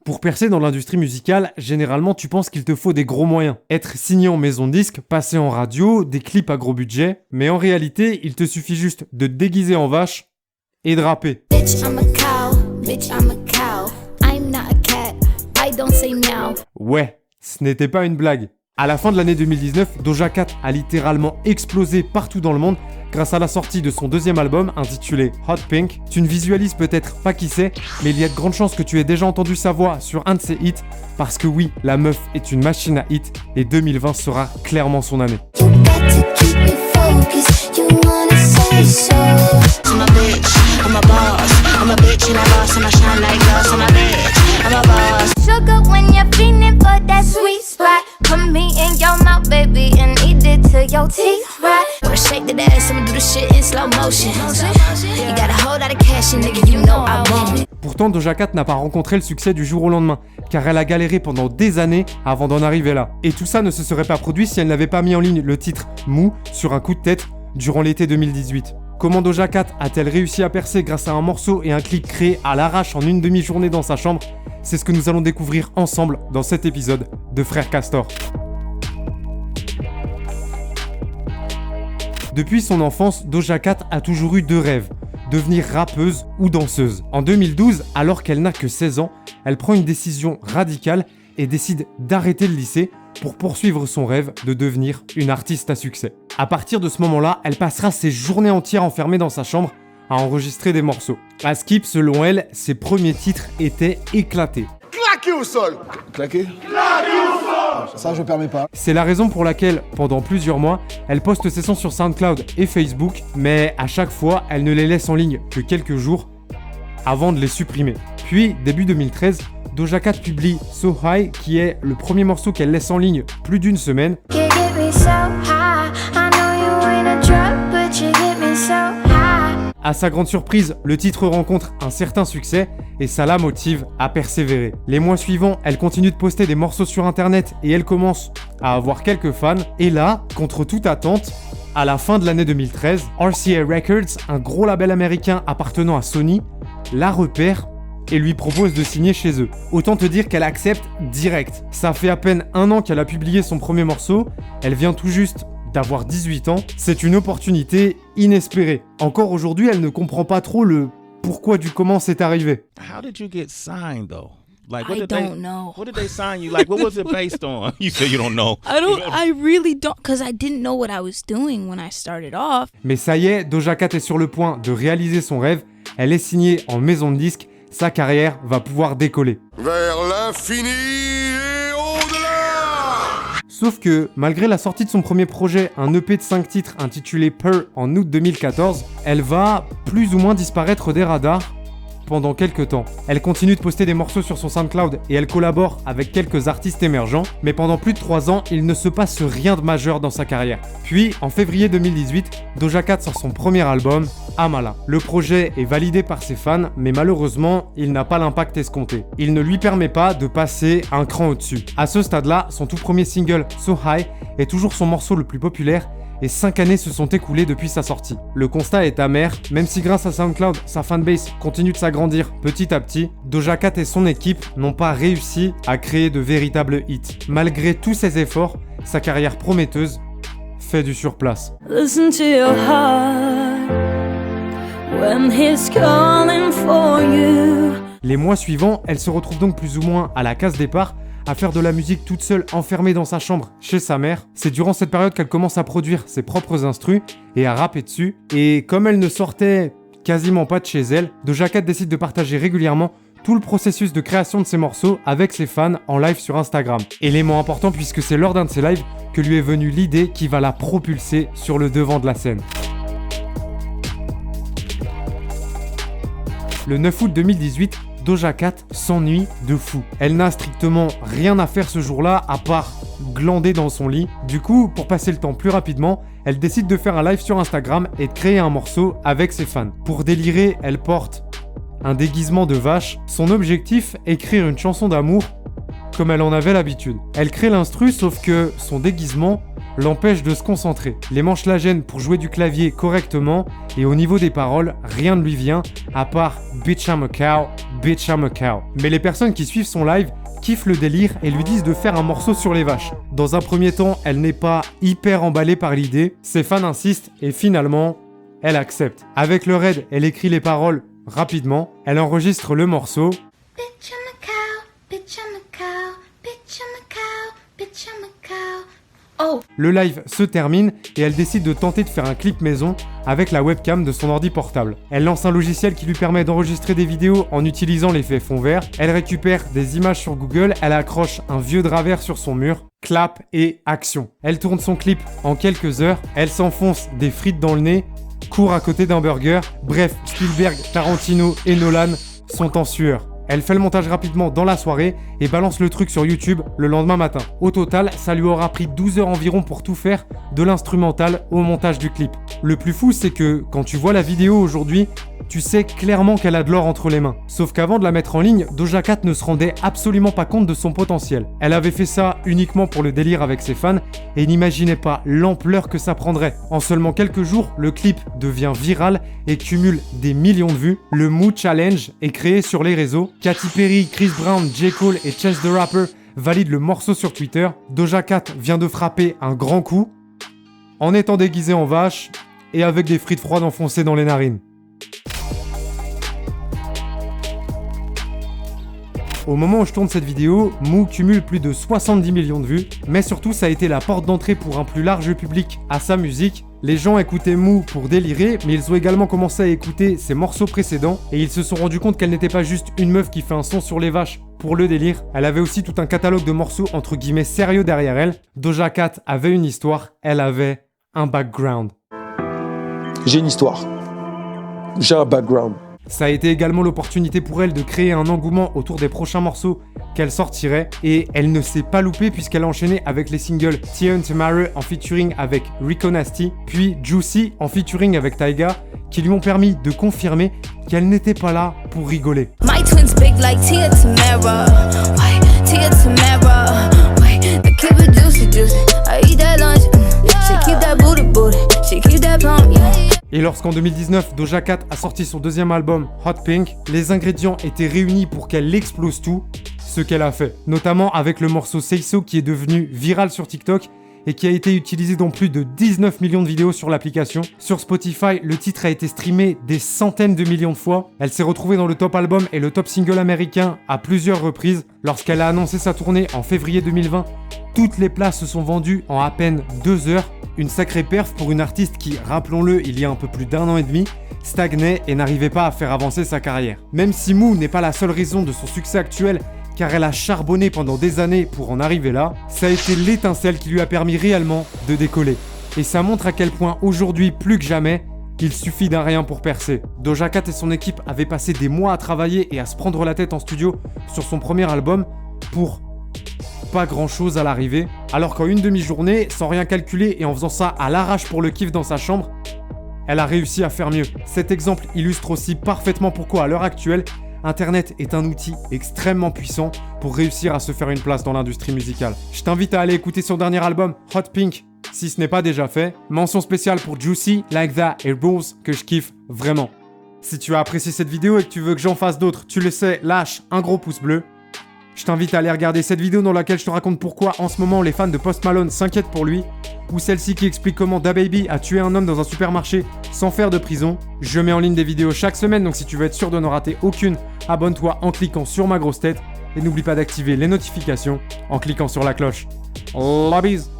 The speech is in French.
Pour percer dans l'industrie musicale, généralement tu penses qu'il te faut des gros moyens. Être signé en maison de disque, passer en radio, des clips à gros budget, mais en réalité, il te suffit juste de te déguiser en vache et de rapper. Bitch, I'm a cow. Bitch, I'm a cow. I'm not a cat. I don't say meow. Ouais, ce n'était pas une blague. À la fin de l'année 2019, Doja Cat a littéralement explosé partout dans le monde grâce à la sortie de son deuxième album intitulé Hot Pink. Tu ne visualises peut-être pas qui c'est, mais il y a de grandes chances que tu aies déjà entendu sa voix sur un de ses hits, parce que oui, la meuf est une machine à hits et 2020 sera clairement son année. You got to keep me focused. You wanna say so. I'm a bitch. I'm a boss. I'm a bitch and a boss and I shine like glass. I'm a bitch. I'm a boss. Sugar when you're feeling for that sweet spot. Put me in your mouth, baby, and eat it till your teeth rot. Wanna shake that ass, I'ma do the shit in slow motion. You got a whole lot of cash, and nigga, you know I want it. Pourtant, Doja Cat n'a pas rencontré le succès du jour au lendemain, car elle a galéré pendant des années avant d'en arriver là. Et tout ça ne se serait pas produit si elle n'avait pas mis en ligne le titre Mou sur un coup de tête durant l'été 2018. Comment Doja Cat a-t-elle réussi à percer grâce à un morceau et un clip créé à l'arrache en une demi-journée dans sa chambre? C'est ce que nous allons découvrir ensemble dans cet épisode de Frères Castor. Depuis son enfance, Doja Cat a toujours eu deux rêves, devenir rappeuse ou danseuse. En 2012, alors qu'elle n'a que 16 ans, elle prend une décision radicale et décide d'arrêter le lycée pour poursuivre son rêve de devenir une artiste à succès. À partir de ce moment-là, elle passera ses journées entières enfermée dans sa chambre à enregistrer des morceaux. À Skip, selon elle, ses premiers titres étaient éclatés. Claqué au sol. Claqué? Claqué au sol. Ça, je permets pas. C'est la raison pour laquelle, pendant plusieurs mois, elle poste ses sons sur SoundCloud et Facebook, mais à chaque fois, elle ne les laisse en ligne que quelques jours avant de les supprimer. Puis, début 2013, Doja Cat publie So High, qui est le premier morceau qu'elle laisse en ligne plus d'une semaine. You get me so high. I know you ain't a drug, but you get me so high. À sa grande surprise, le titre rencontre un certain succès et ça la motive à persévérer. Les mois suivants, elle continue de poster des morceaux sur internet et elle commence à avoir quelques fans. Et là, contre toute attente, à la fin de l'année 2013, RCA Records, un gros label américain appartenant à Sony, la repère et lui propose de signer chez eux. Autant te dire qu'elle accepte direct. Ça fait à peine un an qu'elle a publié son premier morceau, elle vient tout juste d'avoir 18 ans, c'est une opportunité inespérée. Encore aujourd'hui, elle ne comprend pas trop le pourquoi du comment c'est arrivé. How did you get signed though? Like I don't know. What did they sign you? Like what was it based on? You said you don't know. I really don't, because I didn't know what I was doing when I started off. Mais ça y est, Doja Cat est sur le point de réaliser son rêve, elle est signée en maison de disques, sa carrière va pouvoir décoller. Vers l'infini et au-delà. Sauf que, malgré la sortie de son premier projet, un EP de 5 titres intitulé Purr en août 2014, elle va plus ou moins disparaître des radars pendant quelques temps. Elle continue de poster des morceaux sur son SoundCloud et elle collabore avec quelques artistes émergents, mais pendant plus de 3 ans, il ne se passe rien de majeur dans sa carrière. Puis, en février 2018, Doja Cat sort son premier album, Amala. Le projet est validé par ses fans, mais malheureusement, il n'a pas l'impact escompté. Il ne lui permet pas de passer un cran au-dessus. À ce stade-là, son tout premier single, So High, est toujours son morceau le plus populaire, et 5 années se sont écoulées depuis sa sortie. Le constat est amer, même si grâce à SoundCloud, sa fanbase continue de s'agrandir petit à petit, Doja Cat et son équipe n'ont pas réussi à créer de véritables hits. Malgré tous ses efforts, sa carrière prometteuse fait du surplace. Listen to your heart when he's calling for you. Les mois suivants, elle se retrouve donc plus ou moins à la case départ, à faire de la musique toute seule, enfermée dans sa chambre chez sa mère. C'est durant cette période qu'elle commence à produire ses propres instrus et à rapper dessus. Et comme elle ne sortait quasiment pas de chez elle, Doja Cat décide de partager régulièrement tout le processus de création de ses morceaux avec ses fans en live sur Instagram. Élément important puisque c'est lors d'un de ses lives que lui est venue l'idée qui va la propulser sur le devant de la scène. Le 9 août 2018, Doja Cat s'ennuie de fou. Elle n'a strictement rien à faire ce jour-là à part glander dans son lit. Du coup, pour passer le temps plus rapidement, elle décide de faire un live sur Instagram et de créer un morceau avec ses fans. Pour délirer, elle porte un déguisement de vache. Son objectif, écrire une chanson d'amour comme elle en avait l'habitude. Elle crée l'instru, sauf que son déguisement l'empêche de se concentrer. Les manches la gênent pour jouer du clavier correctement, et au niveau des paroles, rien ne lui vient, à part « Bitch I'm a cow, bitch I'm a cow ». Mais les personnes qui suivent son live kiffent le délire et lui disent de faire un morceau sur les vaches. Dans un premier temps, elle n'est pas hyper emballée par l'idée, ses fans insistent et finalement, elle accepte. Avec le raid, elle écrit les paroles rapidement, elle enregistre le morceau. Bitch, I'm a cow, bitch, I'm a cow, bitch, I'm a cow, bitch, I'm a cow. Oh. Le live se termine et elle décide de tenter de faire un clip maison avec la webcam de son ordi portable. Elle lance un logiciel qui lui permet d'enregistrer des vidéos en utilisant l'effet fond vert. Elle récupère des images sur Google, elle accroche un vieux drap vert sur son mur, clap et action. Elle tourne son clip en quelques heures, elle s'enfonce des frites dans le nez, court à côté d'un burger. Bref, Spielberg, Tarantino et Nolan sont en sueur. Elle fait le montage rapidement dans la soirée et balance le truc sur YouTube le lendemain matin. Au total, ça lui aura pris 12 heures environ pour tout faire, de l'instrumental au montage du clip. Le plus fou, c'est que quand tu vois la vidéo aujourd'hui, tu sais clairement qu'elle a de l'or entre les mains. Sauf qu'avant de la mettre en ligne, Doja Cat ne se rendait absolument pas compte de son potentiel. Elle avait fait ça uniquement pour le délire avec ses fans et n'imaginait pas l'ampleur que ça prendrait. En seulement quelques jours, le clip devient viral et cumule des millions de vues. Le Moo Challenge est créé sur les réseaux. Katy Perry, Chris Brown, J. Cole et Chance the Rapper valident le morceau sur Twitter. Doja Cat vient de frapper un grand coup en étant déguisée en vache et avec des frites froides enfoncées dans les narines. Au moment où je tourne cette vidéo, Moo cumule plus de 70 millions de vues, mais surtout ça a été la porte d'entrée pour un plus large public à sa musique. Les gens écoutaient Moo pour délirer, mais ils ont également commencé à écouter ses morceaux précédents, et ils se sont rendus compte qu'elle n'était pas juste une meuf qui fait un son sur les vaches pour le délire, elle avait aussi tout un catalogue de morceaux entre guillemets sérieux derrière elle. Doja Cat avait une histoire, elle avait un background. J'ai une histoire. J'ai un background. Ça a été également l'opportunité pour elle de créer un engouement autour des prochains morceaux qu'elle sortirait, et elle ne s'est pas loupée puisqu'elle a enchaîné avec les singles Tia Tomorrow en featuring avec Rico Nasty, puis Juicy en featuring avec Tyga, qui lui ont permis de confirmer qu'elle n'était pas là pour rigoler. My twins big like Tia Tamara. Wait, Tia Tamara. Wait, I keep it juicy, juicy. I eat that lunch. She keep that booty, booty. She keep that plump, yeah. Et lorsqu'en 2019, Doja Cat a sorti son deuxième album, Hot Pink, les ingrédients étaient réunis pour qu'elle explose tout, ce qu'elle a fait. Notamment avec le morceau Say So qui est devenu viral sur TikTok et qui a été utilisé dans plus de 19 millions de vidéos sur l'application. Sur Spotify, le titre a été streamé des centaines de millions de fois. Elle s'est retrouvée dans le top album et le top single américain à plusieurs reprises. Lorsqu'elle a annoncé sa tournée en février 2020, toutes les places se sont vendues en à peine 2 heures. Une sacrée perf pour une artiste qui, rappelons-le, il y a un peu plus d'1 an et demi, stagnait et n'arrivait pas à faire avancer sa carrière. Même si Moo n'est pas la seule raison de son succès actuel, car elle a charbonné pendant des années pour en arriver là, ça a été l'étincelle qui lui a permis réellement de décoller. Et ça montre à quel point aujourd'hui, plus que jamais, il suffit d'un rien pour percer. Doja Cat et son équipe avaient passé des mois à travailler et à se prendre la tête en studio sur son premier album pour pas grand chose à l'arrivée, alors qu'en une demi-journée, sans rien calculer et en faisant ça à l'arrache pour le kiff dans sa chambre, elle a réussi à faire mieux. Cet exemple illustre aussi parfaitement pourquoi à l'heure actuelle, Internet est un outil extrêmement puissant pour réussir à se faire une place dans l'industrie musicale. Je t'invite à aller écouter son dernier album, Hot Pink, si ce n'est pas déjà fait. Mention spéciale pour Juicy, Like That et Rules, que je kiffe vraiment. Si tu as apprécié cette vidéo et que tu veux que j'en fasse d'autres, tu le sais, lâche un gros pouce bleu. Je t'invite à aller regarder cette vidéo dans laquelle je te raconte pourquoi en ce moment les fans de Post Malone s'inquiètent pour lui, ou celle-ci qui explique comment DaBaby a tué un homme dans un supermarché sans faire de prison. Je mets en ligne des vidéos chaque semaine, donc si tu veux être sûr de n'en rater aucune, abonne-toi en cliquant sur ma grosse tête et n'oublie pas d'activer les notifications en cliquant sur la cloche. La bise!